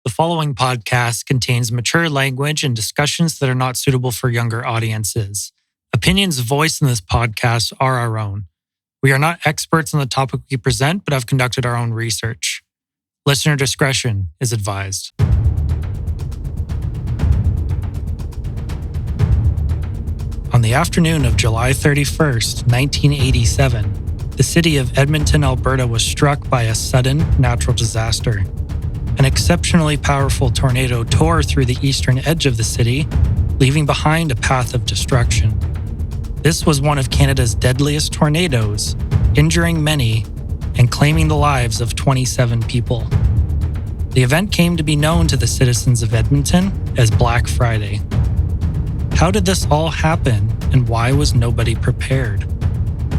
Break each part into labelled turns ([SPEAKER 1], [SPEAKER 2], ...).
[SPEAKER 1] The following podcast contains mature language and discussions that are not suitable for younger audiences. Opinions voiced in this podcast are our own. We are not experts on the topic we present, but have conducted our own research. Listener discretion is advised. On the afternoon of July 31st, 1987, the city of Edmonton, Alberta was struck by a sudden natural disaster. An exceptionally powerful tornado tore through the eastern edge of the city, leaving behind a path of destruction. This was one of Canada's deadliest tornadoes, injuring many and claiming the lives of 27 people. The event came to be known to the citizens of Edmonton as Black Friday. How did this all happen, and why was nobody prepared?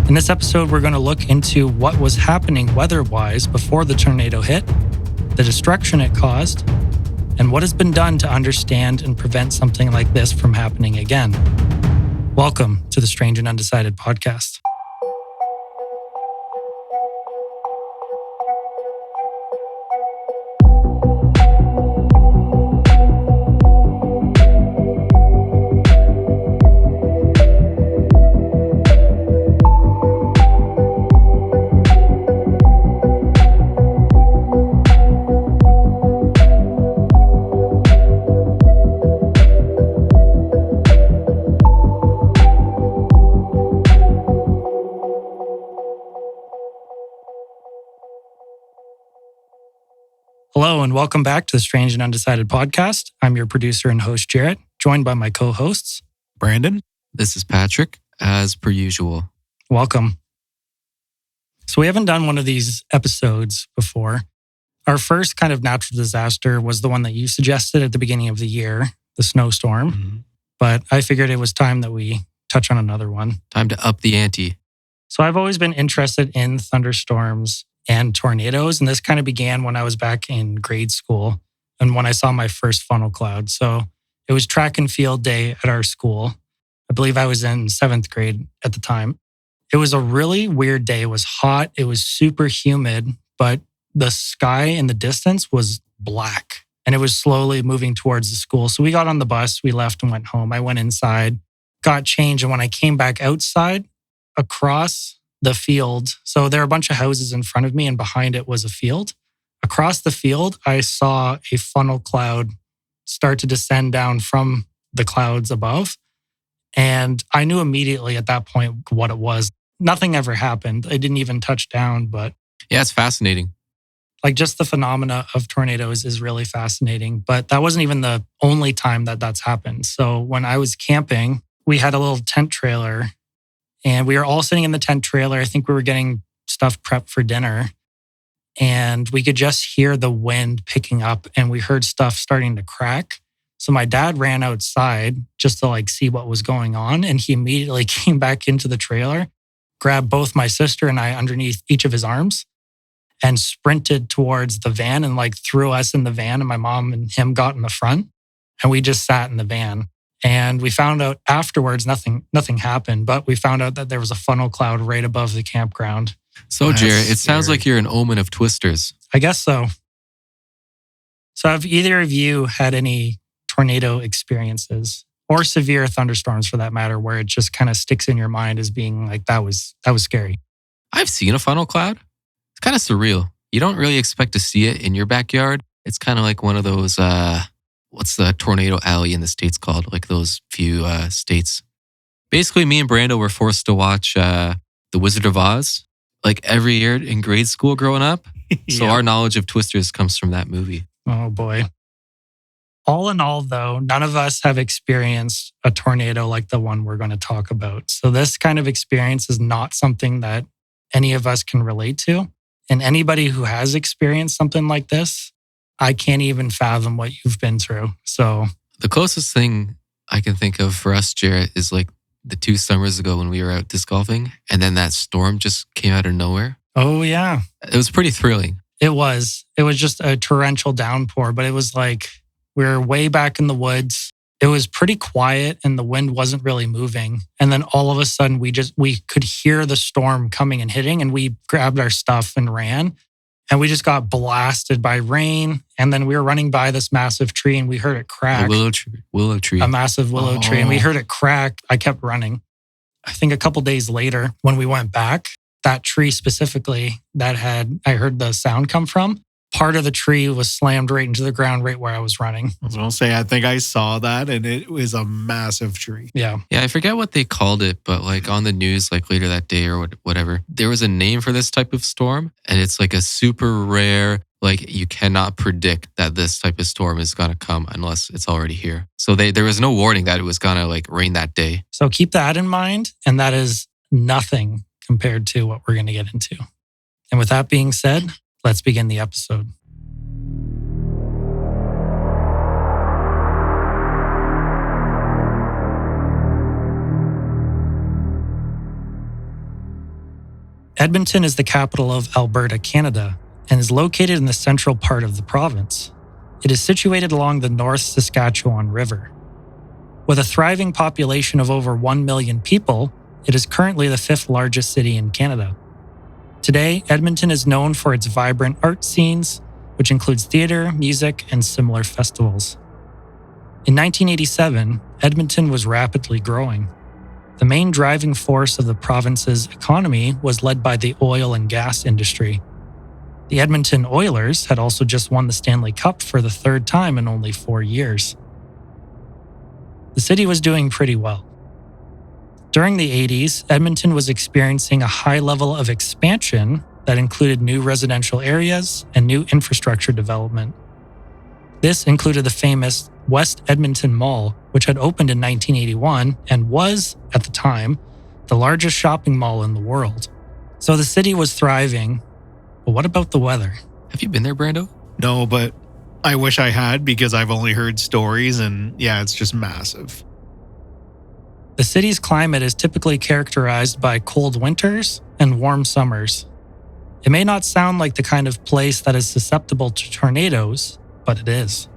[SPEAKER 1] In this episode, we're going to look into what was happening weather-wise before the tornado hit, the destruction it caused, and what has been done to understand and prevent something like this from happening again. Welcome to the Strange and Undecided podcast. Hello, and welcome back to the Strange and Undecided podcast. I'm your producer and host, Jarrett, joined by my co-hosts,
[SPEAKER 2] Brandon.
[SPEAKER 3] This is Patrick, as per usual.
[SPEAKER 1] Welcome. So we haven't done one of these episodes before. Our first kind of natural disaster was the one that you suggested at the beginning of the year, the snowstorm.
[SPEAKER 3] Mm-hmm.
[SPEAKER 1] But I figured it was time that we touch on another one.
[SPEAKER 3] Time to up the ante.
[SPEAKER 1] So I've always been interested in thunderstorms and tornadoes. And this kind of began when I was back in grade school and when I saw my first funnel cloud. So it was track and field day at our school. I believe I was in 7th grade at the time. It was a really weird day. It was hot. It was super humid, but the sky in the distance was black and it was slowly moving towards the school. So we got on the bus, we left and went home. I went inside, got changed. And when I came back outside across the field, so there are a bunch of houses in front of me and behind it was a field. Across the field, I saw a funnel cloud start to descend down from the clouds above. And I knew immediately at that point what it was. Nothing ever happened. I didn't even touch down, but
[SPEAKER 3] Yeah, it's fascinating.
[SPEAKER 1] like just the phenomena of tornadoes is really fascinating. But that wasn't even the only time that that's happened. So when I was camping, we had a little tent trailer and we were all sitting in the tent trailer. I think we were getting stuff prepped for dinner and we could just hear the wind picking up and we heard stuff starting to crack. So my dad ran outside just to see what was going on. And he immediately came back into the trailer, grabbed both my sister and I underneath each of his arms and sprinted towards the van and threw us in the van. And my mom and him got in the front and we just sat in the van. And we found out afterwards, nothing happened, but we found out that there was a funnel cloud right above the campground.
[SPEAKER 3] So, Jared, it sounds like you're an omen of twisters.
[SPEAKER 1] I guess so. So have either of you had any tornado experiences or severe thunderstorms for that matter, where it just kind of sticks in your mind as being that was scary?
[SPEAKER 3] I've seen a funnel cloud. It's kind of surreal. You don't really expect to see it in your backyard. It's kind of like one of those, what's the tornado alley in the States called? Like those few states. Basically, me and Brando were forced to watch The Wizard of Oz every year in grade school growing up. So our knowledge of twisters comes from that movie.
[SPEAKER 1] Oh boy. All in all, though, none of us have experienced a tornado like the one we're going to talk about. So this kind of experience is not something that any of us can relate to. And anybody who has experienced something like this, I can't even fathom what you've been through. So
[SPEAKER 3] the closest thing I can think of for us, Jarrett, is the 2 summers ago when we were out disc golfing and then that storm just came out of nowhere.
[SPEAKER 1] Oh, yeah.
[SPEAKER 3] It was pretty thrilling.
[SPEAKER 1] It was just a torrential downpour, but it was we were way back in the woods. It was pretty quiet and the wind wasn't really moving. And then all of a sudden we could hear the storm coming and hitting and we grabbed our stuff and ran. And we just got blasted by rain. And then we were running by this massive tree and we heard it crack.
[SPEAKER 3] A willow tree.
[SPEAKER 1] A massive willow tree. And we heard it crack. I kept running. I think a couple days later, when we went back, that tree specifically I heard the sound come from, part of the tree was slammed right into the ground right where I was running.
[SPEAKER 2] I was going to say, I think I saw that and it was a massive tree.
[SPEAKER 1] Yeah.
[SPEAKER 3] Yeah, I forget what they called it, but like on the news, like later that day or whatever, there was a name for this type of storm. And it's like a super rare, like you cannot predict that this type of storm is going to come unless it's already here. So there was no warning that it was going to like rain that day.
[SPEAKER 1] So keep that in mind. And that is nothing compared to what we're going to get into. And with that being said, let's begin the episode. Edmonton is the capital of Alberta, Canada, and is located in the central part of the province. It is situated along the North Saskatchewan River. With a thriving population of over 1 million people, it is currently the 5th largest city in Canada. Today, Edmonton is known for its vibrant art scenes, which includes theater, music, and similar festivals. In 1987, Edmonton was rapidly growing. The main driving force of the province's economy was led by the oil and gas industry. The Edmonton Oilers had also just won the Stanley Cup for the 3rd time in only 4 years. The city was doing pretty well. During the 80s, Edmonton was experiencing a high level of expansion that included new residential areas and new infrastructure development. This included the famous West Edmonton Mall, which had opened in 1981 and was, at the time, the largest shopping mall in the world. So the city was thriving, but what about the weather?
[SPEAKER 3] Have you been there, Brando?
[SPEAKER 2] No, but I wish I had because I've only heard stories and yeah, it's just massive.
[SPEAKER 1] The city's climate is typically characterized by cold winters and warm summers. It may not sound like the kind of place that is susceptible to tornadoes, but it is.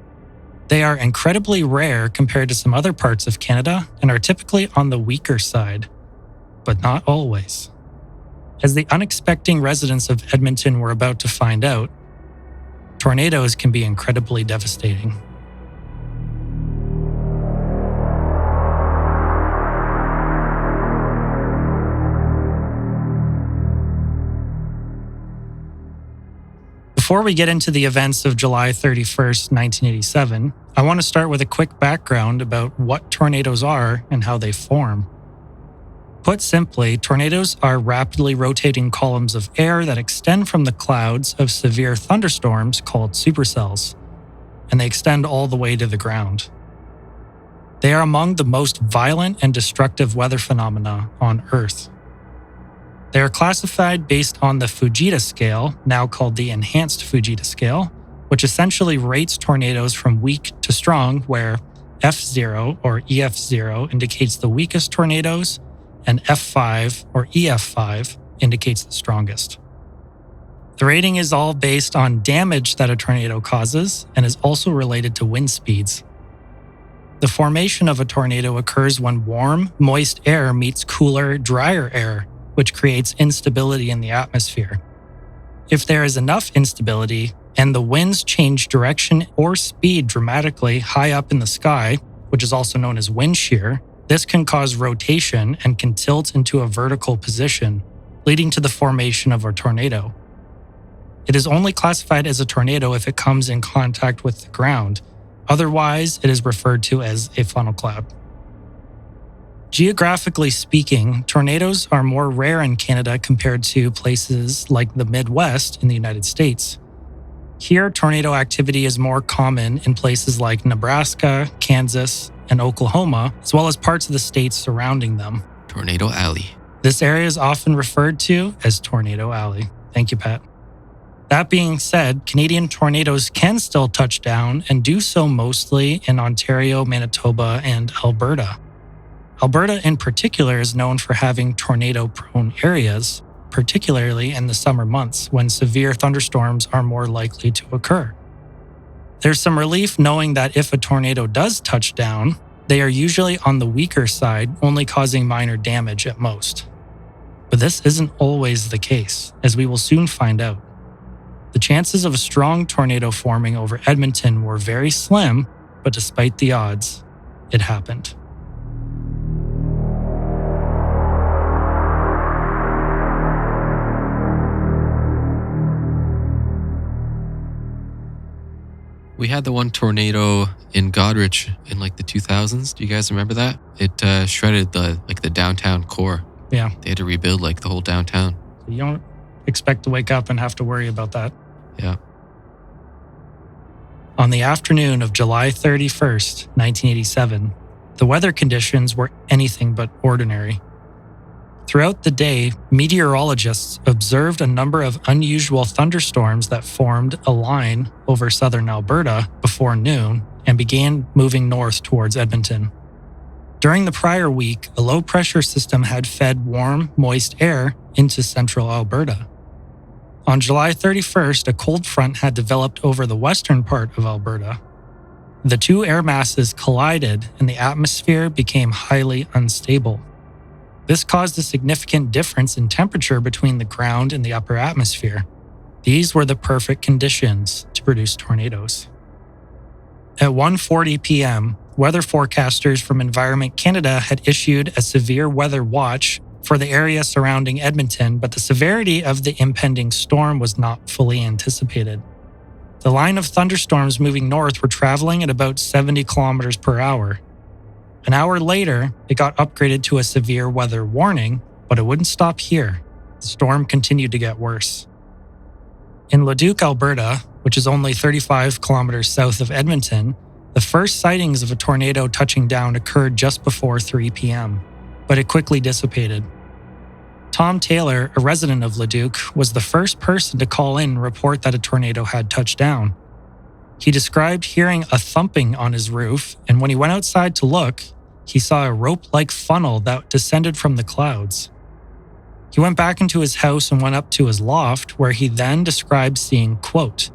[SPEAKER 1] They are incredibly rare compared to some other parts of Canada and are typically on the weaker side, but not always. As the unexpected residents of Edmonton were about to find out, tornadoes can be incredibly devastating. Before we get into the events of July 31st, 1987, I want to start with a quick background about what tornadoes are and how they form. Put simply, tornadoes are rapidly rotating columns of air that extend from the clouds of severe thunderstorms called supercells, and they extend all the way to the ground. They are among the most violent and destructive weather phenomena on Earth. They are classified based on the Fujita scale, now called the Enhanced Fujita scale, which essentially rates tornadoes from weak to strong, where F0 or EF0 indicates the weakest tornadoes, and F5 or EF5 indicates the strongest. The rating is all based on damage that a tornado causes and is also related to wind speeds. The formation of a tornado occurs when warm, moist air meets cooler, drier air, which creates instability in the atmosphere. If there is enough instability and the winds change direction or speed dramatically high up in the sky, which is also known as wind shear, this can cause rotation and can tilt into a vertical position, leading to the formation of a tornado. It is only classified as a tornado if it comes in contact with the ground. Otherwise, it is referred to as a funnel cloud. Geographically speaking, tornadoes are more rare in Canada compared to places like the Midwest in the United States. Here, tornado activity is more common in places like Nebraska, Kansas, and Oklahoma, as well as parts of the states surrounding them.
[SPEAKER 3] Tornado Alley.
[SPEAKER 1] This area is often referred to as Tornado Alley. Thank you, Pat. That being said, Canadian tornadoes can still touch down and do so mostly in Ontario, Manitoba, and Alberta. Alberta in particular is known for having tornado-prone areas, particularly in the summer months when severe thunderstorms are more likely to occur. There's some relief knowing that if a tornado does touch down, they are usually on the weaker side, only causing minor damage at most. But this isn't always the case, as we will soon find out. The chances of a strong tornado forming over Edmonton were very slim, but despite the odds, it happened.
[SPEAKER 3] We had the one tornado in Goderich in like the 2000s. Do you guys remember that? It shredded the downtown core.
[SPEAKER 1] Yeah.
[SPEAKER 3] They had to rebuild like the whole downtown.
[SPEAKER 1] You don't expect to wake up and have to worry about that.
[SPEAKER 3] Yeah.
[SPEAKER 1] On the afternoon of July 31st, 1987, the weather conditions were anything but ordinary. Throughout the day, meteorologists observed a number of unusual thunderstorms that formed a line over southern Alberta before noon and began moving north towards Edmonton. During the prior week, a low-pressure system had fed warm, moist air into central Alberta. On July 31st, a cold front had developed over the western part of Alberta. The two air masses collided and the atmosphere became highly unstable. This caused a significant difference in temperature between the ground and the upper atmosphere. These were the perfect conditions to produce tornadoes. At 1:40 p.m., weather forecasters from Environment Canada had issued a severe weather watch for the area surrounding Edmonton, but the severity of the impending storm was not fully anticipated. The line of thunderstorms moving north were traveling at about 70 kilometers per hour. An hour later, it got upgraded to a severe weather warning, but it wouldn't stop here. The storm continued to get worse. In Leduc, Alberta, which is only 35 kilometers south of Edmonton, the first sightings of a tornado touching down occurred just before 3 p.m., but it quickly dissipated. Tom Taylor, a resident of Leduc, was the first person to call in and report that a tornado had touched down. He described hearing a thumping on his roof, and when he went outside to look, he saw a rope-like funnel that descended from the clouds. He went back into his house and went up to his loft, where he then described seeing, quote,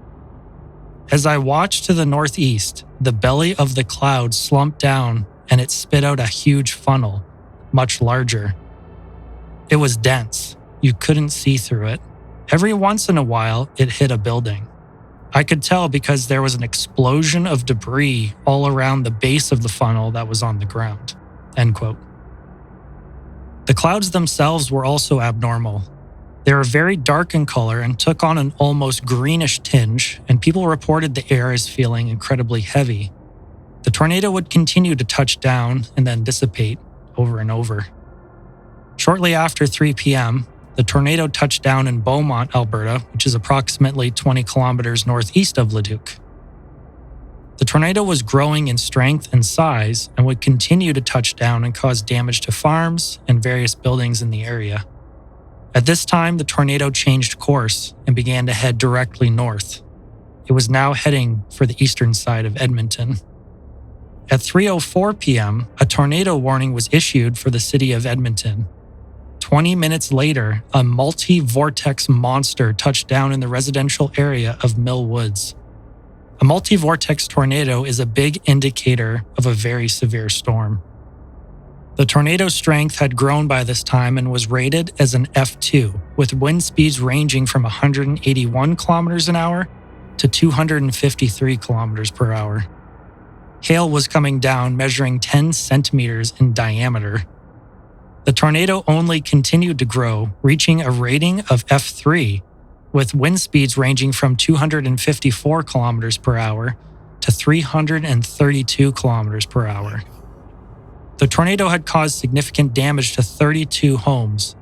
[SPEAKER 1] "As I watched to the northeast, the belly of the cloud slumped down and it spit out a huge funnel, much larger. It was dense. You couldn't see through it. Every once in a while, it hit a building. I could tell because there was an explosion of debris all around the base of the funnel that was on the ground." End quote. The clouds themselves were also abnormal. They were very dark in color and took on an almost greenish tinge, and people reported the air as feeling incredibly heavy. The tornado would continue to touch down and then dissipate over and over. Shortly after 3 p.m., the tornado touched down in Beaumont, Alberta, which is approximately 20 kilometers northeast of Leduc. The tornado was growing in strength and size and would continue to touch down and cause damage to farms and various buildings in the area. At this time, the tornado changed course and began to head directly north. It was now heading for the eastern side of Edmonton. At 3:04 p.m., a tornado warning was issued for the city of Edmonton. 20 minutes later, a multi-vortex monster touched down in the residential area of Mill Woods. A multi-vortex tornado is a big indicator of a very severe storm. The tornado's strength had grown by this time and was rated as an F2, with wind speeds ranging from 181 kilometers an hour to 253 kilometers per hour. Hail was coming down, measuring 10 centimeters in diameter. The tornado only continued to grow, reaching a rating of F3, with wind speeds ranging from 254 kilometers per hour to 332 kilometers per hour. The tornado had caused significant damage to 32 homes.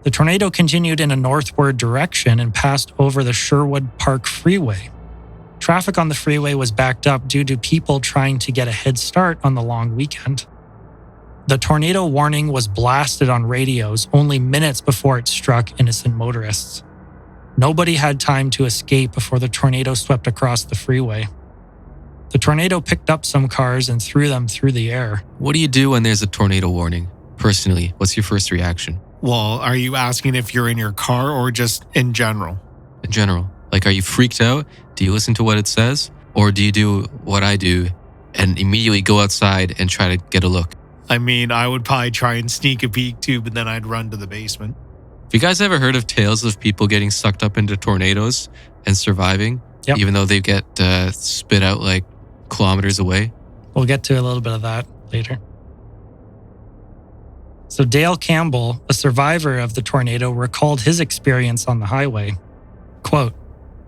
[SPEAKER 1] The tornado continued in a northward direction and passed over the Sherwood Park Freeway. Traffic on the freeway was backed up due to people trying to get a head start on the long weekend. The tornado warning was blasted on radios only minutes before it struck innocent motorists. Nobody had time to escape before the tornado swept across the freeway. The tornado picked up some cars and threw them through the air.
[SPEAKER 3] What do you do when there's a tornado warning? Personally, what's your first reaction?
[SPEAKER 2] Well, are you asking if you're in your car or just in general?
[SPEAKER 3] In general. Like, are you freaked out? Do you listen to what it says? Or do you do what I do and immediately go outside and try to get a look?
[SPEAKER 2] I mean, I would probably try and sneak a peek too, but then I'd run to the basement.
[SPEAKER 3] Have you guys ever heard of tales of people getting sucked up into tornadoes and surviving,
[SPEAKER 1] Yep.
[SPEAKER 3] even though they get spit out like kilometers away?
[SPEAKER 1] We'll get to a little bit of that later. So Dale Campbell, a survivor of the tornado, recalled his experience on the highway. Quote,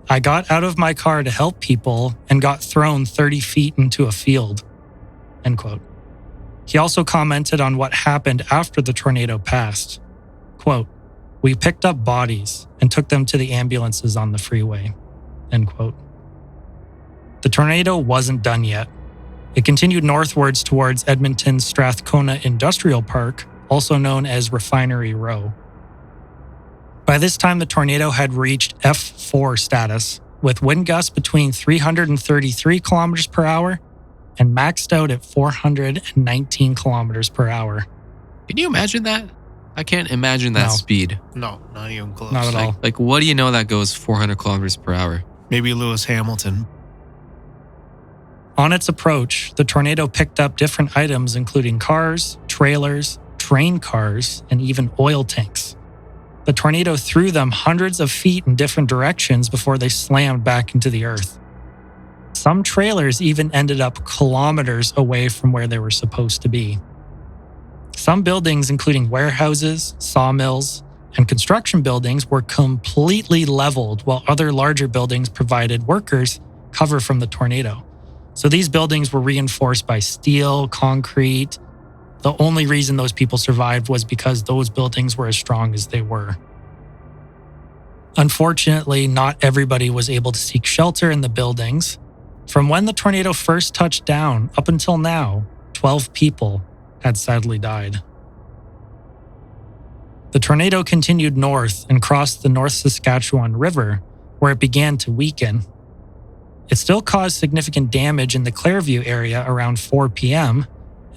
[SPEAKER 1] "I got out of my car to help people and got thrown 30 feet into a field." End quote. He also commented on what happened after the tornado passed. Quote, "We picked up bodies and took them to the ambulances on the freeway." End quote. The tornado wasn't done yet. It continued northwards towards Edmonton's Strathcona Industrial Park, also known as Refinery Row. By this time, the tornado had reached F4 status, with wind gusts between 333 kilometers per hour and maxed out at 419 kilometers per hour.
[SPEAKER 3] Can you imagine that? I can't imagine that
[SPEAKER 1] No.
[SPEAKER 3] speed.
[SPEAKER 2] No, not even close.
[SPEAKER 1] Not at all.
[SPEAKER 3] Like, what do you know that goes 400 kilometers per hour?
[SPEAKER 2] Maybe Lewis Hamilton.
[SPEAKER 1] On its approach, the tornado picked up different items, including cars, trailers, train cars, and even oil tanks. The tornado threw them hundreds of feet in different directions before they slammed back into the earth. Some trailers even ended up kilometers away from where they were supposed to be. Some buildings, including warehouses, sawmills, and construction buildings, were completely leveled, while other larger buildings provided workers cover from the tornado. So these buildings were reinforced by steel, concrete. The only reason those people survived was because those buildings were as strong as they were. Unfortunately, not everybody was able to seek shelter in the buildings. From when the tornado first touched down up until now, 12 people had sadly died. The tornado continued north and crossed the North Saskatchewan River, where it began to weaken. It still caused significant damage in the Clairview area around 4 p.m.,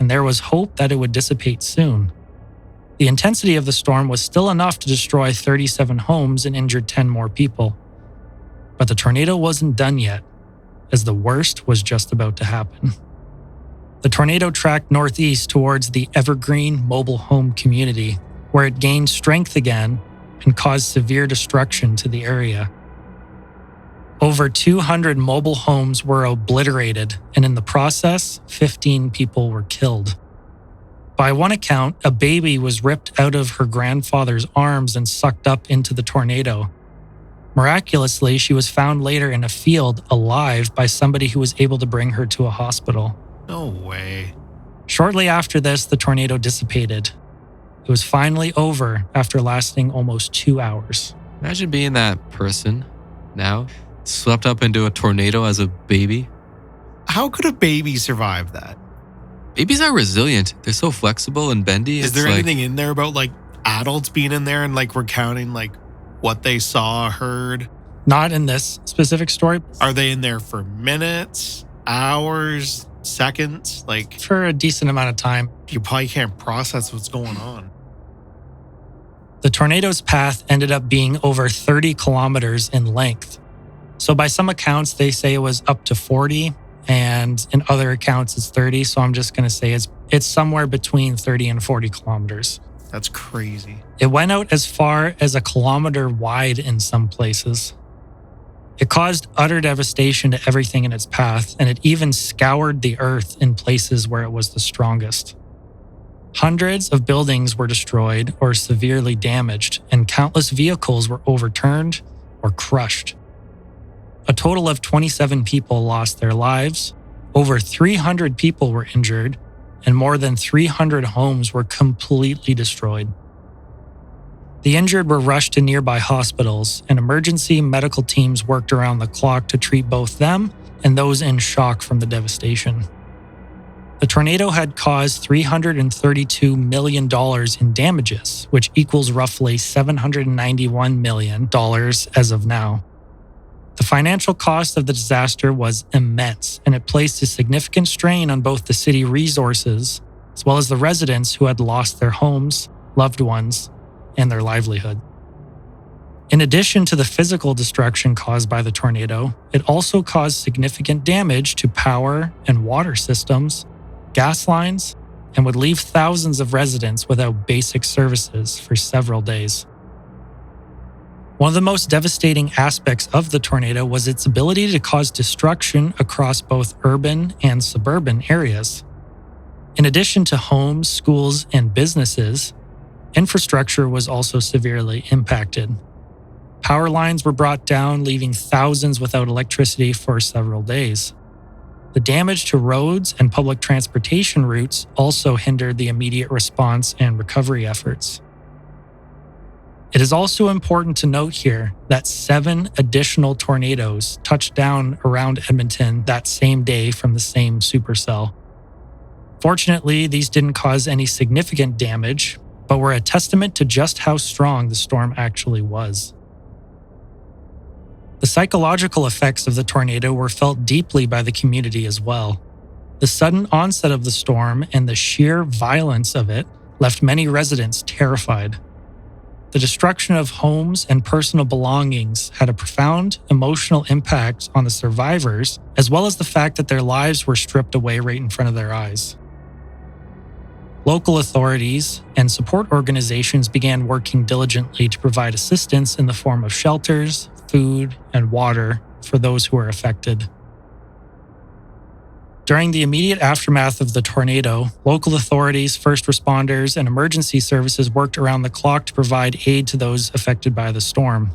[SPEAKER 1] and there was hope that it would dissipate soon. The intensity of the storm was still enough to destroy 37 homes and injure 10 more people. But the tornado wasn't done yet, as the worst was just about to happen. The tornado tracked northeast towards the Evergreen mobile home community, where it gained strength again and caused severe destruction to the area. Over 200 mobile homes were obliterated, and in the process, 15 people were killed. By one account, a baby was ripped out of her grandfather's arms and sucked up into the tornado. Miraculously, she was found later in a field alive by somebody who was able to bring her to a hospital.
[SPEAKER 2] No way.
[SPEAKER 1] Shortly after this, the tornado dissipated. It was finally over after lasting almost 2 hours.
[SPEAKER 3] Imagine being that person now, swept up into a tornado as a baby.
[SPEAKER 2] How could a baby survive that?
[SPEAKER 3] Babies are resilient. They're so flexible and bendy.
[SPEAKER 2] Is
[SPEAKER 3] It's
[SPEAKER 2] there
[SPEAKER 3] like,
[SPEAKER 2] anything in there about like adults being in there and like recounting like what they saw, heard?
[SPEAKER 1] Not in this specific story.
[SPEAKER 2] Are they in there for minutes, hours, seconds? Like,
[SPEAKER 1] For a decent amount of time.
[SPEAKER 2] you probably can't process what's going on.
[SPEAKER 1] The tornado's path ended up being over 30 kilometers in length. So by some accounts, they say it was up to 40, and in other accounts, it's 30. So I'm just going to say it's somewhere between 30 and 40 kilometers.
[SPEAKER 2] That's crazy.
[SPEAKER 1] It went out as far as a kilometer wide in some places. It caused utter devastation to everything in its path, and it even scoured the earth in places where it was the strongest. Hundreds of buildings were destroyed or severely damaged, and countless vehicles were overturned or crushed. A total of 27 people lost their lives, over 300 people were injured, and more than 300 homes were completely destroyed. The injured were rushed to nearby hospitals, and emergency medical teams worked around the clock to treat both them and those in shock from the devastation. The tornado had caused $332 million in damages, which equals roughly $791 million as of now. The financial cost of the disaster was immense, and it placed a significant strain on both the city resources as well as the residents who had lost their homes, loved ones, and their livelihood. In addition to the physical destruction caused by the tornado, it also caused significant damage to power and water systems, gas lines, and would leave thousands of residents without basic services for several days. One of the most devastating aspects of the tornado was its ability to cause destruction across both urban and suburban areas. In addition to homes, schools, and businesses, infrastructure was also severely impacted. Power lines were brought down, leaving thousands without electricity for several days. The damage to roads and public transportation routes also hindered the immediate response and recovery efforts. It is also important to note here that 7 additional tornadoes touched down around Edmonton that same day from the same supercell. Fortunately, these didn't cause any significant damage, but were a testament to just how strong the storm actually was. The psychological effects of the tornado were felt deeply by the community as well. The sudden onset of the storm and the sheer violence of it left many residents terrified. The destruction of homes and personal belongings had a profound emotional impact on the survivors, as well as the fact that their lives were stripped away right in front of their eyes. Local authorities and support organizations began working diligently to provide assistance in the form of shelters, food, and water for those who were affected. During the immediate aftermath of the tornado, local authorities, first responders, and emergency services worked around the clock to provide aid to those affected by the storm.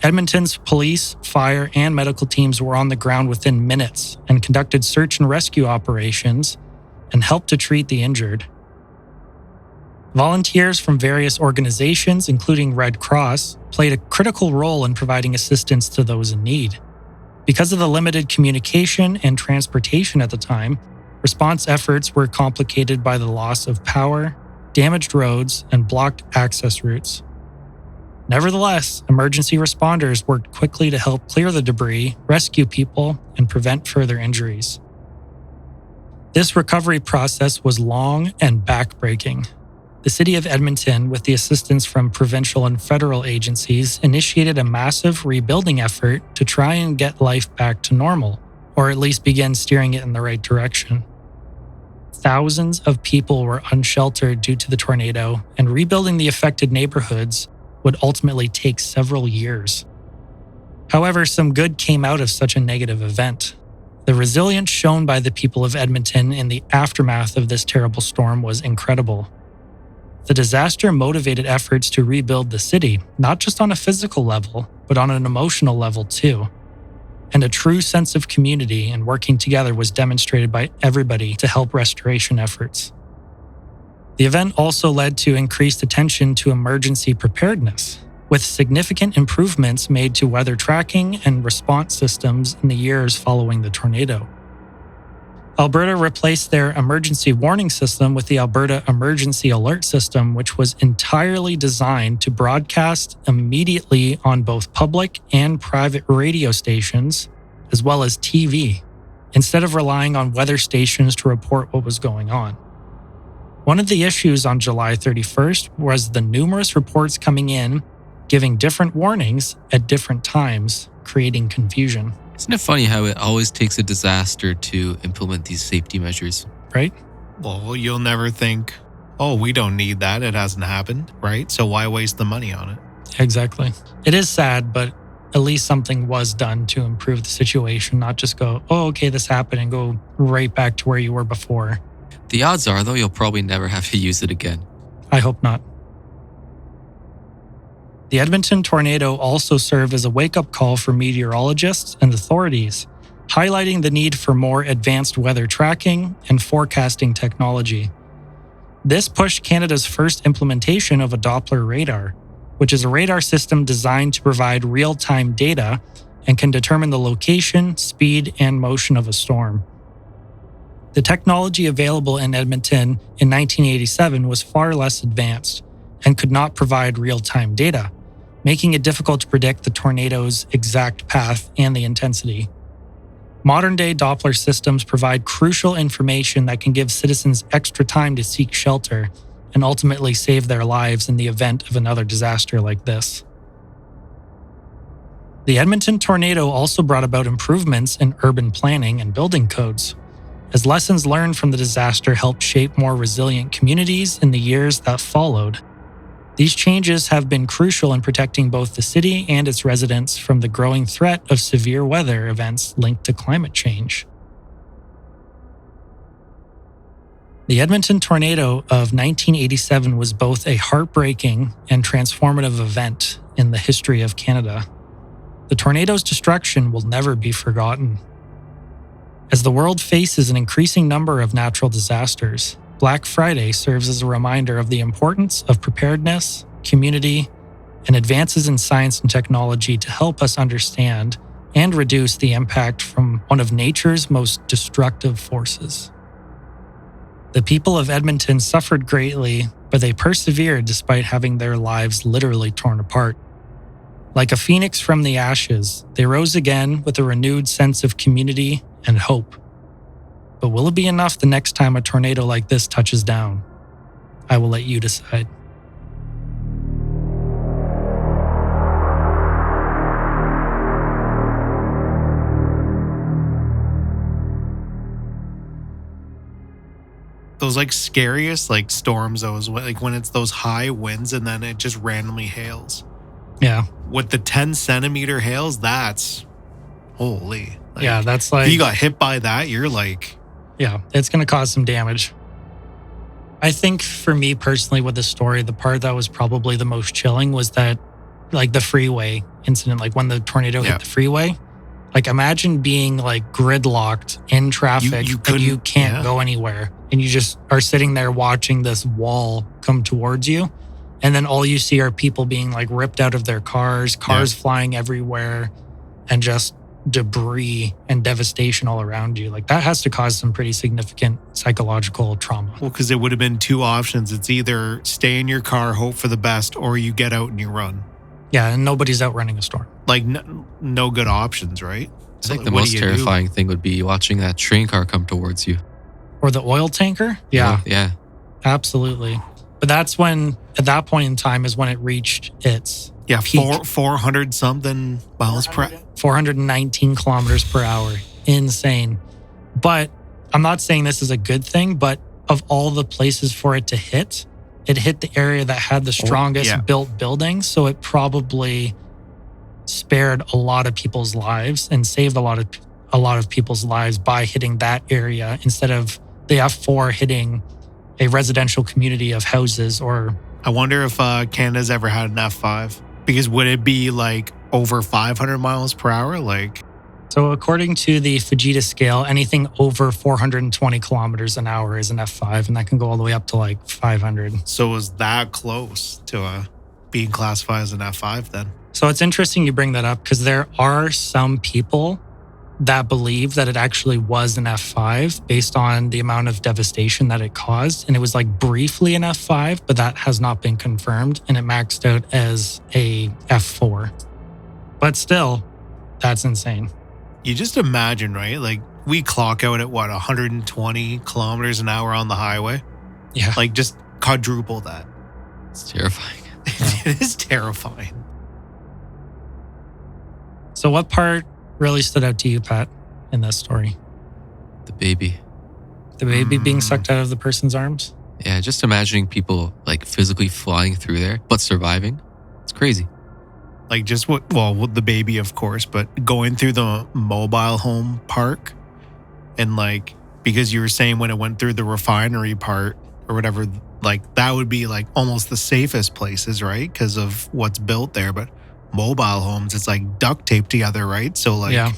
[SPEAKER 1] Edmonton's police, fire, and medical teams were on the ground within minutes and conducted search and rescue operations and helped to treat the injured. Volunteers from various organizations, including Red Cross, played a critical role in providing assistance to those in need. Because of the limited communication and transportation at the time, response efforts were complicated by the loss of power, damaged roads, and blocked access routes. Nevertheless, emergency responders worked quickly to help clear the debris, rescue people, and prevent further injuries. This recovery process was long and backbreaking. The city of Edmonton, with the assistance from provincial and federal agencies, initiated a massive rebuilding effort to try and get life back to normal, or at least begin steering it in the right direction. Thousands of people were unsheltered due to the tornado, and rebuilding the affected neighborhoods would ultimately take several years. However, some good came out of such a negative event. The resilience shown by the people of Edmonton in the aftermath of this terrible storm was incredible. The disaster motivated efforts to rebuild the city, not just on a physical level, but on an emotional level too. And a true sense of community and working together was demonstrated by everybody to help restoration efforts. The event also led to increased attention to emergency preparedness, with significant improvements made to weather tracking and response systems in the years following the tornado. Alberta replaced their emergency warning system with the Alberta Emergency Alert System, which was entirely designed to broadcast immediately on both public and private radio stations, as well as TV, instead of relying on weather stations to report what was going on. One of the issues on July 31st was the numerous reports coming in, giving different warnings at different times, creating confusion.
[SPEAKER 3] Isn't it funny how it always takes a disaster to implement these safety measures?
[SPEAKER 1] Right?
[SPEAKER 2] Well, you'll never think, oh, we don't need that. It hasn't happened, right? So why waste the money on it?
[SPEAKER 1] Exactly. It is sad, but at least something was done to improve the situation, not just go, oh, okay, this happened and go right back to where you were before.
[SPEAKER 3] The odds are, though, you'll probably never have to use it again.
[SPEAKER 1] I hope not. The Edmonton tornado also served as a wake-up call for meteorologists and authorities, highlighting the need for more advanced weather tracking and forecasting technology. This pushed Canada's first implementation of a Doppler radar, which is a radar system designed to provide real-time data and can determine the location, speed, and motion of a storm. The technology available in Edmonton in 1987 was far less advanced and could not provide real-time data, making it difficult to predict the tornado's exact path and the intensity. Modern-day Doppler systems provide crucial information that can give citizens extra time to seek shelter and ultimately save their lives in the event of another disaster like this. The Edmonton tornado also brought about improvements in urban planning and building codes, as lessons learned from the disaster helped shape more resilient communities in the years that followed. These changes have been crucial in protecting both the city and its residents from the growing threat of severe weather events linked to climate change. The Edmonton tornado of 1987 was both a heartbreaking and transformative event in the history of Canada. The tornado's destruction will never be forgotten. As the world faces an increasing number of natural disasters, Black Friday serves as a reminder of the importance of preparedness, community, and advances in science and technology to help us understand and reduce the impact from one of nature's most destructive forces. The people of Edmonton suffered greatly, but they persevered despite having their lives literally torn apart. Like a phoenix from the ashes, they rose again with a renewed sense of community and hope. But will it be enough the next time a tornado like this touches down? I will let you decide.
[SPEAKER 2] Those like scariest like storms, those like when it's those high winds and then it just randomly hails.
[SPEAKER 1] Yeah.
[SPEAKER 2] With the 10-centimeter hails, that's holy. Like,
[SPEAKER 1] yeah, that's like...
[SPEAKER 2] If you got hit by that, you're like...
[SPEAKER 1] Yeah, it's going to cause some damage. I think for me personally with the story, the part that was probably the most chilling was that, like the freeway incident, like when the tornado hit the freeway. Like imagine being like gridlocked in traffic and you can't go anywhere. And you just are sitting there watching this wall come towards you. And then all you see are people being like ripped out of their cars flying everywhere, and just debris and devastation all around you. Like that has to cause some pretty significant psychological trauma.
[SPEAKER 2] Well, because it would have been two options. It's either stay in your car, hope for the best, or you get out and you run.
[SPEAKER 1] Yeah, and nobody's outrunning a storm.
[SPEAKER 2] Like no good options, right?
[SPEAKER 3] I think the most terrifying thing would be watching that train car come towards you.
[SPEAKER 1] Or the oil tanker? Yeah.
[SPEAKER 3] Yeah.
[SPEAKER 1] Absolutely. But that's when, at that point in time, is when it reached its peak.
[SPEAKER 2] 400 something miles per
[SPEAKER 1] 419 kilometers per hour. Insane. But I'm not saying this is a good thing, but of all the places for it to hit, it hit the area that had the strongest built buildings. So it probably spared a lot of people's lives and saved a lot of people's lives by hitting that area instead of the F4 hitting a residential community of houses. Or
[SPEAKER 2] I wonder if Canada's ever had an F5, because would it be like over 500 miles per hour? Like,
[SPEAKER 1] so according to the Fujita scale, anything over 420 kilometers an hour is an F5, and that can go all the way up to like 500.
[SPEAKER 2] So is that close to being classified as an F5 then?
[SPEAKER 1] So it's interesting you bring that up, because there are some people that believe that it actually was an F5 based on the amount of devastation that it caused. And it was like briefly an F5, but that has not been confirmed. And it maxed out as a F4. But still, that's insane.
[SPEAKER 2] You just imagine, right? Like we clock out at 120 kilometers an hour on the highway?
[SPEAKER 1] Yeah.
[SPEAKER 2] Like just quadruple that.
[SPEAKER 3] It's terrifying.
[SPEAKER 2] It is terrifying.
[SPEAKER 1] So what part really stood out to you, Pat, in this story?
[SPEAKER 3] The baby.
[SPEAKER 1] The baby being sucked out of the person's arms?
[SPEAKER 3] Yeah, just imagining people like physically flying through there, but surviving. It's crazy.
[SPEAKER 2] Like just with the baby, of course, but going through the mobile home park and like, because you were saying when it went through the refinery part or whatever, like that would be like almost the safest places, right? Because of what's built there. But mobile homes, it's like duct taped together, right? So like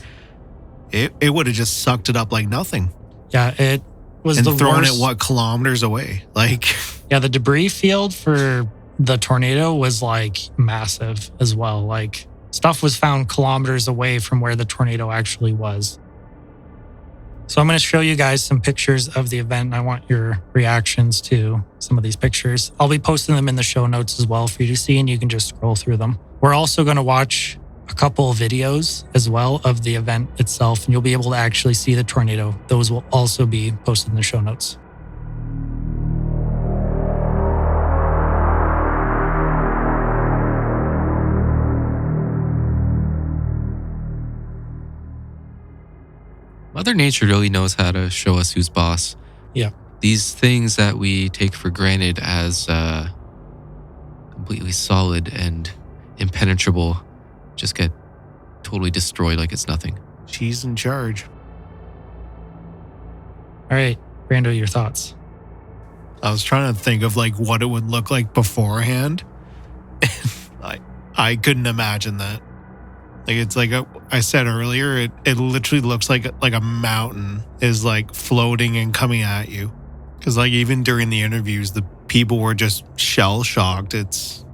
[SPEAKER 2] it would have just sucked it up like nothing.
[SPEAKER 1] Yeah, it was
[SPEAKER 2] and
[SPEAKER 1] the
[SPEAKER 2] thrown
[SPEAKER 1] worst.
[SPEAKER 2] it kilometers away. Like
[SPEAKER 1] yeah, the debris field for the tornado was like massive as well. Like stuff was found kilometers away from where the tornado actually was. So I'm going to show you guys some pictures of the event, and I want your reactions to some of these pictures. I'll be posting them in the show notes as well for you to see, and you can just scroll through them. We're also going to watch a couple of videos as well of the event itself, and you'll be able to actually see the tornado. Those will also be posted in the show notes.
[SPEAKER 3] Mother Nature really knows how to show us who's boss.
[SPEAKER 1] Yeah.
[SPEAKER 3] These things that we take for granted as completely solid and impenetrable just get totally destroyed like it's nothing.
[SPEAKER 2] She's in charge.
[SPEAKER 1] All right, Brando, your thoughts.
[SPEAKER 2] I was trying to think of like what it would look like beforehand. I couldn't imagine that. Like it's like I said earlier, it literally looks like a mountain is like floating and coming at you. Because like even during the interviews, the people were just shell shocked. It's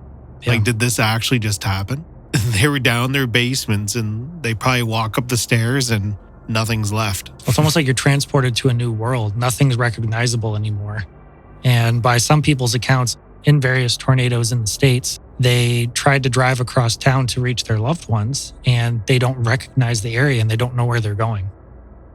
[SPEAKER 2] like, did this actually just happen? They were down their basements and they probably walk up the stairs and nothing's left.
[SPEAKER 1] It's almost like you're transported to a new world. Nothing's recognizable anymore. And by some people's accounts, in various tornadoes in the States, they tried to drive across town to reach their loved ones, and they don't recognize the area and they don't know where they're going.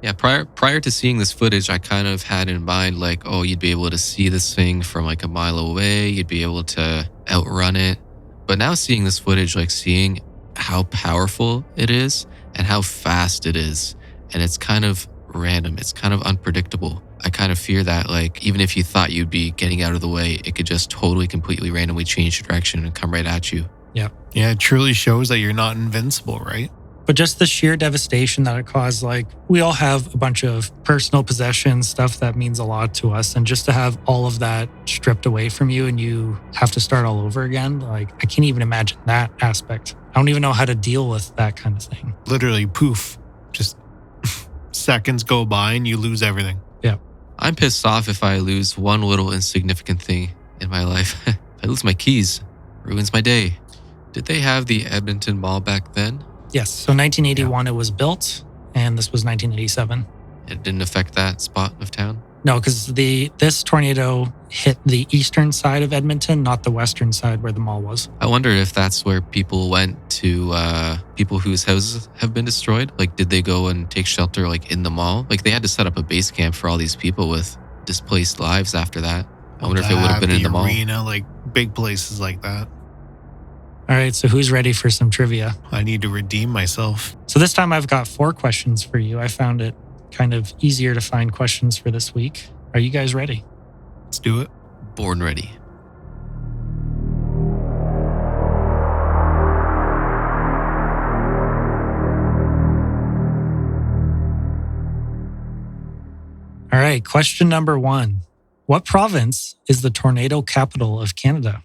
[SPEAKER 3] Yeah, prior to seeing this footage, I kind of had in mind like, oh, you'd be able to see this thing from like a mile away. You'd be able to outrun it. But now seeing this footage, like seeing how powerful it is and how fast it is, and it's kind of random. It's kind of unpredictable. I kind of fear that like even if you thought you'd be getting out of the way, it could just totally, completely randomly change direction and come right at you.
[SPEAKER 1] Yeah.
[SPEAKER 2] Yeah, it truly shows that you're not invincible, right?
[SPEAKER 1] But just the sheer devastation that it caused, like we all have a bunch of personal possessions, stuff that means a lot to us. And just to have all of that stripped away from you and you have to start all over again, like I can't even imagine that aspect. I don't even know how to deal with that kind of thing.
[SPEAKER 2] Literally poof, just seconds go by and you lose everything.
[SPEAKER 1] Yeah.
[SPEAKER 3] I'm pissed off if I lose one little insignificant thing in my life. If I lose my keys, ruins my day. Did they have the Edmonton Mall back then?
[SPEAKER 1] Yes. So 1981 it was built, and this was 1987.
[SPEAKER 3] It didn't affect that spot of town?
[SPEAKER 1] No, because this tornado hit the eastern side of Edmonton, not the western side where the mall was.
[SPEAKER 3] I wonder if that's where people went to, people whose houses have been destroyed. Like, did they go and take shelter like in the mall? Like, they had to set up a base camp for all these people with displaced lives after that. I wonder if it would have been in the mall.
[SPEAKER 2] Arena, like big places like that.
[SPEAKER 1] All right, so who's ready for some trivia?
[SPEAKER 2] I need to redeem myself.
[SPEAKER 1] So this time I've got 4 questions for you. I found it kind of easier to find questions for this week. Are you guys ready?
[SPEAKER 2] Let's do it.
[SPEAKER 3] Born ready.
[SPEAKER 1] All right, question number 1. What province is the tornado capital of Canada?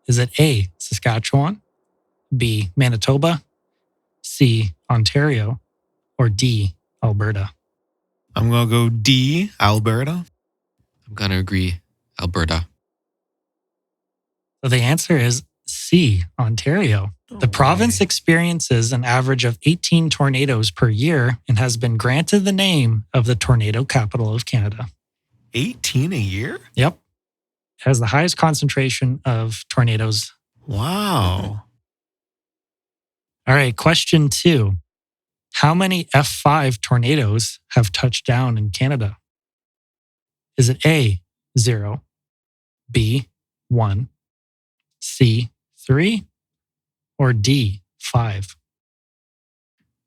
[SPEAKER 1] Is it A, Saskatchewan, B, Manitoba, C, Ontario, or D, Alberta?
[SPEAKER 2] I'm going to go D, Alberta.
[SPEAKER 3] I'm going to agree, Alberta.
[SPEAKER 1] So the answer is C, Ontario. The province experiences an average of 18 tornadoes per year and has been granted the name of the tornado capital of Canada.
[SPEAKER 2] 18 a year?
[SPEAKER 1] Yep. It has the highest concentration of tornadoes.
[SPEAKER 2] Wow.
[SPEAKER 1] All right, question 2. How many F5 tornadoes have touched down in Canada? Is it A, 0, B, 1, C, 3, or D, 5?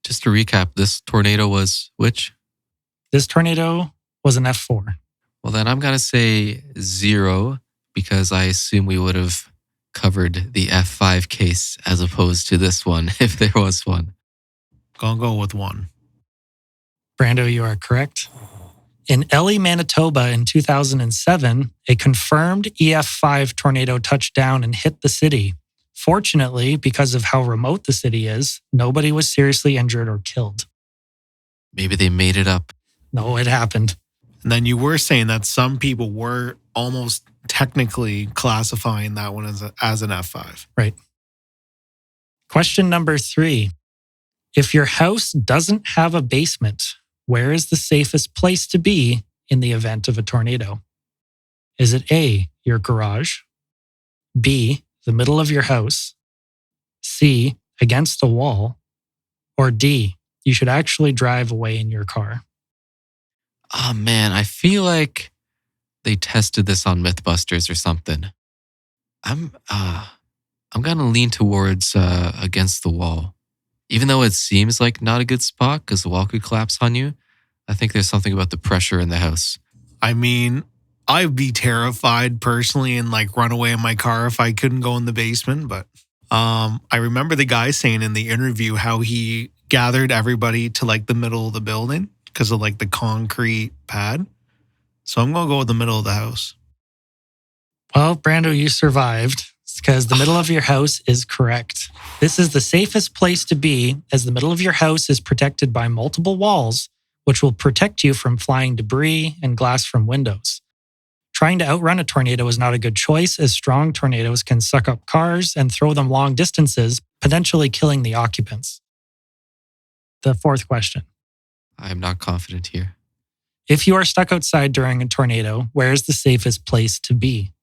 [SPEAKER 3] Just to recap, this tornado was which?
[SPEAKER 1] This tornado was an F4.
[SPEAKER 3] Well, then I'm going to say 0 because I assume we would have covered the F5 case as opposed to this one if there was one.
[SPEAKER 2] Gonna go with 1.
[SPEAKER 1] Brando, you are correct. In Elie, Manitoba in 2007, a confirmed EF5 tornado touched down and hit the city. Fortunately, because of how remote the city is, nobody was seriously injured or killed.
[SPEAKER 3] Maybe they made it up.
[SPEAKER 1] No, it happened.
[SPEAKER 2] And then you were saying that some people were almost technically classifying that one as an F5.
[SPEAKER 1] Right. Question number 3. If your house doesn't have a basement, where is the safest place to be in the event of a tornado? Is it A, your garage, B, the middle of your house, C, against the wall, or D, you should actually drive away in your car?
[SPEAKER 3] Oh man, I feel like they tested this on Mythbusters or something. I'm gonna lean towards against the wall. Even though it seems like not a good spot because the wall could collapse on you, I think there's something about the pressure in the house.
[SPEAKER 2] I mean, I'd be terrified personally and like run away in my car if I couldn't go in the basement. But I remember the guy saying in the interview how he gathered everybody to like the middle of the building because of like the concrete pad. So I'm going to go with the middle of the house.
[SPEAKER 1] Well, Brando, you survived because the middle of your house is correct. This is the safest place to be as the middle of your house is protected by multiple walls, which will protect you from flying debris and glass from windows. Trying to outrun a tornado is not a good choice as strong tornadoes can suck up cars and throw them long distances, potentially killing the occupants. The fourth question.
[SPEAKER 3] I'm not confident here.
[SPEAKER 1] If you are stuck outside during a tornado, where is the safest place to be?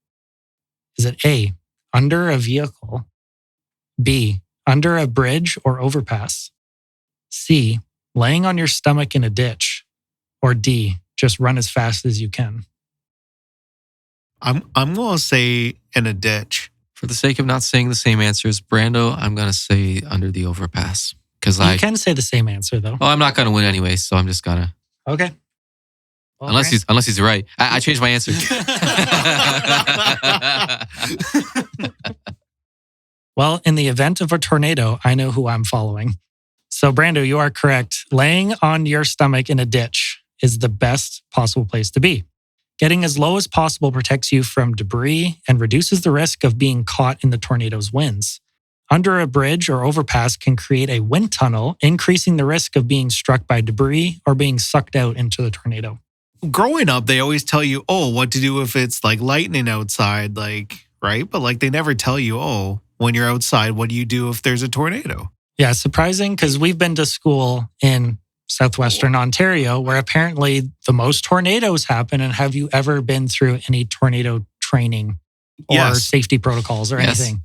[SPEAKER 1] Is it A, under a vehicle? B, under a bridge or overpass? C, laying on your stomach in a ditch? Or D, just run as fast as you can?
[SPEAKER 2] I'm going to say in a ditch.
[SPEAKER 3] For the sake of not saying the same answer as Brando, I'm going to say under the overpass. Because
[SPEAKER 1] You can say the same answer, though.
[SPEAKER 3] Well, I'm not going to win anyway, so I'm just going to.
[SPEAKER 1] Okay. Well,
[SPEAKER 3] Unless he's right. I changed my answer.
[SPEAKER 1] Well, in the event of a tornado, I know who I'm following. So, Brando, you are correct. Laying on your stomach in a ditch is the best possible place to be. Getting as low as possible protects you from debris and reduces the risk of being caught in the tornado's winds. Under a bridge or overpass can create a wind tunnel, increasing the risk of being struck by debris or being sucked out into the tornado.
[SPEAKER 2] Growing up, they always tell you, oh, what to do if it's like lightning outside, like, right? But like they never tell you, oh, when you're outside, what do you do if there's a tornado?
[SPEAKER 1] Yeah, surprising because we've been to school in southwestern Ontario where apparently the most tornadoes happen. And have you ever been through any tornado training or safety protocols or anything?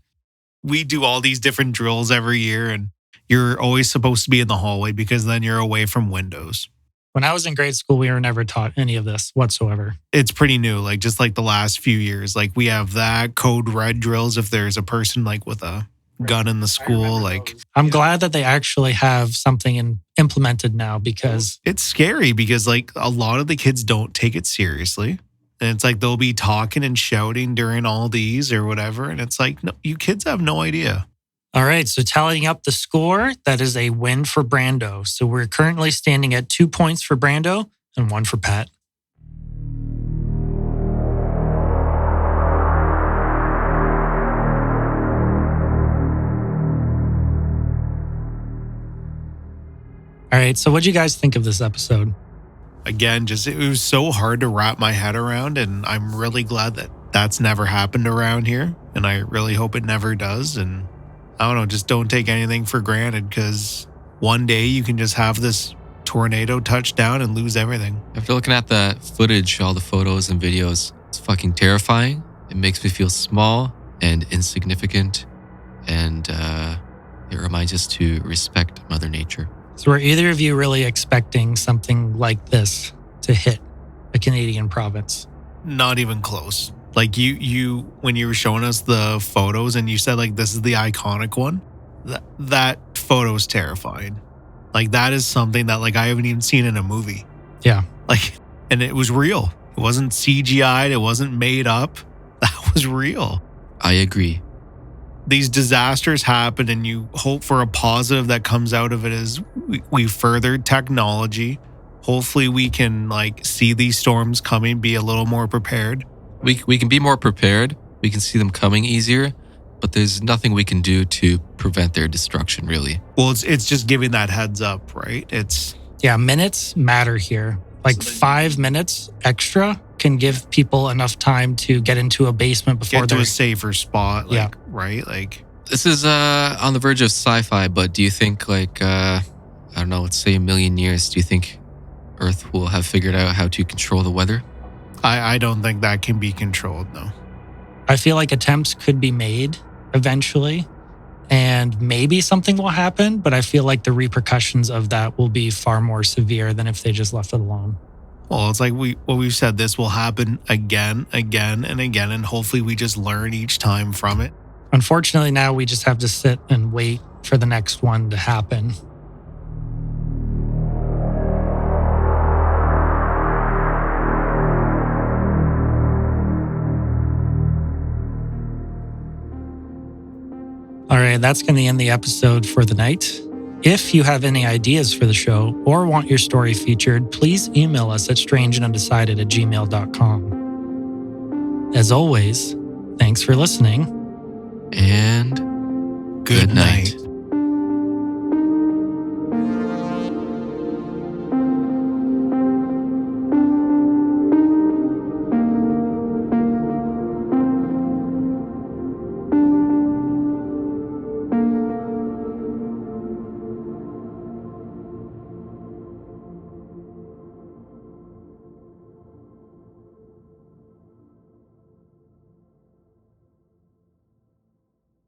[SPEAKER 2] We do all these different drills every year and you're always supposed to be in the hallway because then you're away from windows.
[SPEAKER 1] When I was in grade school, we were never taught any of this whatsoever.
[SPEAKER 2] It's pretty new, like just like the last few years. Like we have that code red drills if there's a person like with a gun in the school. Like
[SPEAKER 1] I'm glad that they actually have something implemented now because
[SPEAKER 2] it's scary because like a lot of the kids don't take it seriously. And it's like they'll be talking and shouting during all these or whatever. And it's like, no, you kids have no idea.
[SPEAKER 1] All right, so tallying up the score, that is a win for Brando. So we're currently standing at 2 points for Brando and 1 for Pat. All right, so what do you guys think of this episode?
[SPEAKER 2] Again, just it was so hard to wrap my head around, and I'm really glad that that's never happened around here, and I really hope it never does. And I don't know, just don't take anything for granted because one day you can just have this tornado touch down and lose everything.
[SPEAKER 3] After looking at the footage, all the photos and videos, it's fucking terrifying. It makes me feel small and insignificant, and it reminds us to respect Mother Nature.
[SPEAKER 1] So were either of you really expecting something like this to hit a Canadian province?
[SPEAKER 2] Not even close. Like you when you were showing us the photos and you said like this is the iconic one, that photo's terrifying. Like that is something that like I haven't even seen in a movie.
[SPEAKER 1] Yeah.
[SPEAKER 2] Like, and it was real. It wasn't CGI'd. It wasn't made up. That was real.
[SPEAKER 3] I agree.
[SPEAKER 2] These disasters happen and you hope for a positive that comes out of it as we furthered technology. Hopefully we can like see these storms coming, be a little more prepared.
[SPEAKER 3] We can be more prepared. We can see them coming easier, but there's nothing we can do to prevent their destruction, really.
[SPEAKER 2] Well, it's just giving that heads up, right?
[SPEAKER 1] Yeah, minutes matter here. Like 5 minutes extra can give people enough time to get into a basement before
[SPEAKER 2] get to a safer spot, like,
[SPEAKER 1] yeah.
[SPEAKER 2] Right? Like
[SPEAKER 3] this is on the verge of sci-fi, but do you think like, I don't know, let's say a million years, do you think Earth will have figured out how to control the weather?
[SPEAKER 2] I don't think that can be controlled, no.
[SPEAKER 1] I feel like attempts could be made eventually and maybe something will happen, but I feel like the repercussions of that will be far more severe than if they just left it alone.
[SPEAKER 2] Well, it's like we've said, this will happen again, and again, and hopefully we just learn each time from it.
[SPEAKER 1] Unfortunately, now we just have to sit and wait for the next one to happen. Anyway, that's going to end the episode for the night. If you have any ideas for the show or want your story featured, please email us at strangeandundecided@gmail.com. As always, thanks for listening.
[SPEAKER 3] And
[SPEAKER 2] Good night.